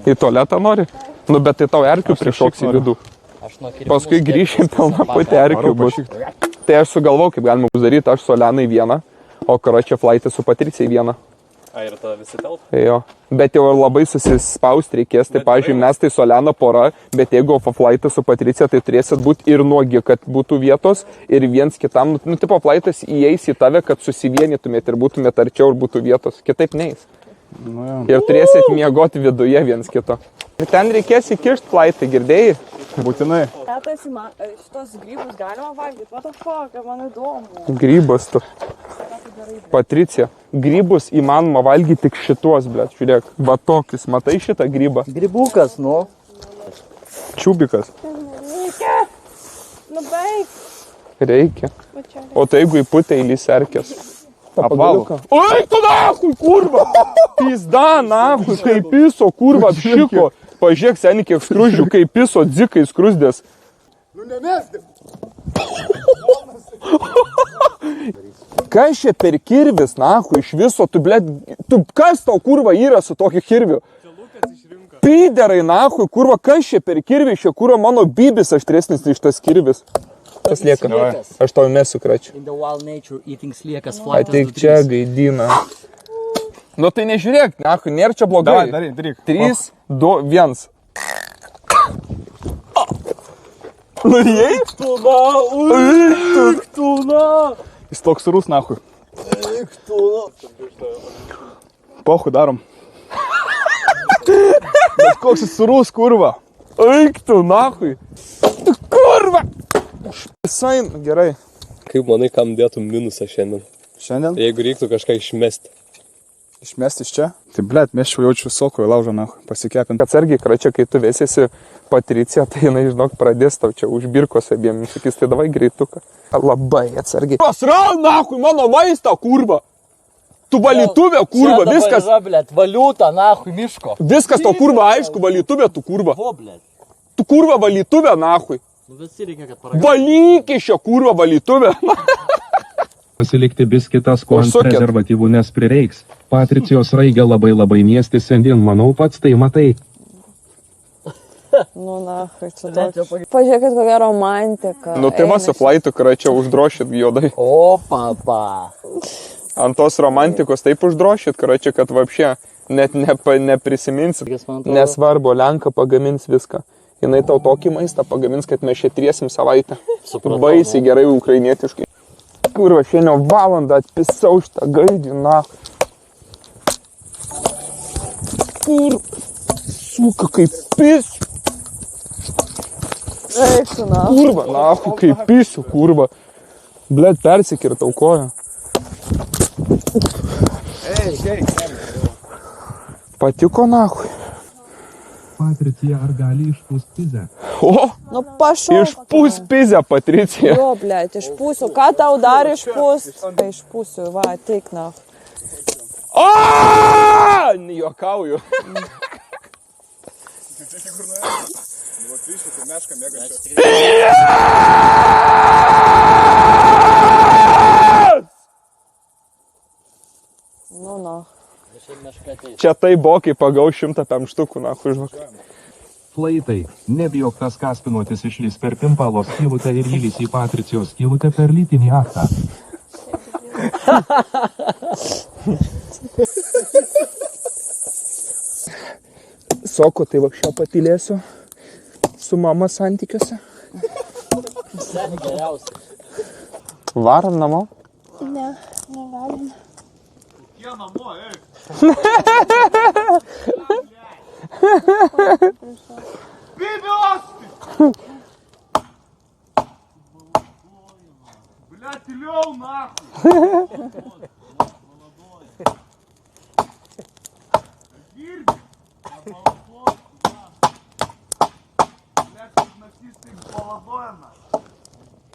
Į tualetą nori? Nu, bet tai tau erkių prišoks į vidų. Paskui grįšim pilną putę erkių bus. Tai aš sugalvau, kaip galima bus daryti, aš su Olenai vieną, o karočią flaitį su Patricijai vieną. A, ir tada visi telpa? Jo, bet jau labai susispaust reikės, tai pavyzdžiui, mes tai su Olena pora, bet jeigu flaitą su Patricija, tai turėsit būti ir nuogi, kad būtų vietos ir viens kitam, nu, tipo, flaitas įeis į tave, kad susivienytumėt ir būtumėt arčiau ir būtų vietos, kitaip neis. Nu, ir turėsit miegoti viduje viens kito. Ten reikės įkišti flaitą, girdėjai? Būtinai. Tetas, šitos grybus galima valgyti? What the fuck, man įdomu. Grybas tu. Patricija, grybus įmanoma valgyti tik šituos, blėt, žiūrėk. Va tokius, matai šitą grybą? Grybukas, nu. Čiubikas. Reikia. Nu baig. Reikia. O tai jeigu įputė įlys erkės. Apvalu. Oi, tu nahui, kurva! Pizda, nahui, kaip piso, kurva, apšiko. Pažiūrėk, seni, kiek skruzdžių, kaip piso, dzikai skrusdės. Nu, nemesdėm. Kas čia per kirvis, nahui, iš viso, tu, blėt, tu, kas tau, kurva, yra su tokiu kirviu? Piderai, nahui, kurva, kas čia per kirvi, šia kurva, mano bybis aštresnis iš tas kirvis. Kas lieka? Aš tau mesiu kračiu. Ateik čia, gaidina. Nu tai nežiūrėk, nahui, nėra čia blogai. Daryk. 3, 2, 1. Nu jei? Tuna. Jis toks surus, nahui. Pochu darom. Bet koks jis surus, kurva. Eik tu, nahui. Tu kurva. Visai, gerai. Kaip manai, kam dėtum minusą šiandien? Šiandien? Jeigu reiktų kažką išmesti. Išmesti iš čia? Tai blėt, mesčiau jaučiu soko į laužą, nahui, pasikepint. Atsargiai, kračia, kai tu vėsiesi Patricija, tai jinai, žinok, pradės tau čia užbirkos abiem. Sakys, tai davai greituką. Labai atsargiai. Pasrau, nahui, mano maistą, kurva. Tu valytuvė, kurva, viskas. Čia dabar yra, valiuta, nahui, miško. Viskas tau, kurva, aišku, valytuvė, tu kurva. O, blėt. Tu kurva valytuvė, nahui. Visi reikia, kad paragautų. Valyk iš šio kurva valytuvę. Pasilikti biskitas, kuo ant Užsukit. prezervatyvų nesprireiks. Patricijos raigė labai niesti šiandien, manau, pats tai matai. Nu, na, čia daug. Pažiūrėkit, kokia romantika. Nu tai va, su flaitu, kračia, uždrošit juodai. O, papa. Ant tos romantikos taip uždrošit, kračia, kad vapšė net neprisiminsit. Nesvarbu, Lenka pagamins viską. Jinai tau tokį maistą pagamins, kad mes čia triesim savaitę. Baisiai gerai ukrainietiškai. Kurva, šiandien valandą atpisau šitą gaidį, na. Suka, kaip pis. Eik tu, na. Kurva, nahui, kaip pisiu, kurva. Blet, persikirtau koją. Patiko, nahui. Patricija, ar gali išpūst pizę? O, Nu, pašau. išpūs pizę, Patricija. Jo, blėt, išpūsiu. Ką tau dar išpūst? Tai išpūsiu, va, ateik, na. O! Juokauju. Nu, na. Čia tai buvo, kai pagau 100 pemštukų, na, užvak. Flaitai, nebijok tas kaspinuotis išlys per pimpalo skylutę ir įlys į Patricijos skylutę per lytinį aktą. Soko, tai vakščio patylėsiu su mama santykiuose. Varom namo? Ne, negalim. Блядь, лёв нахуй!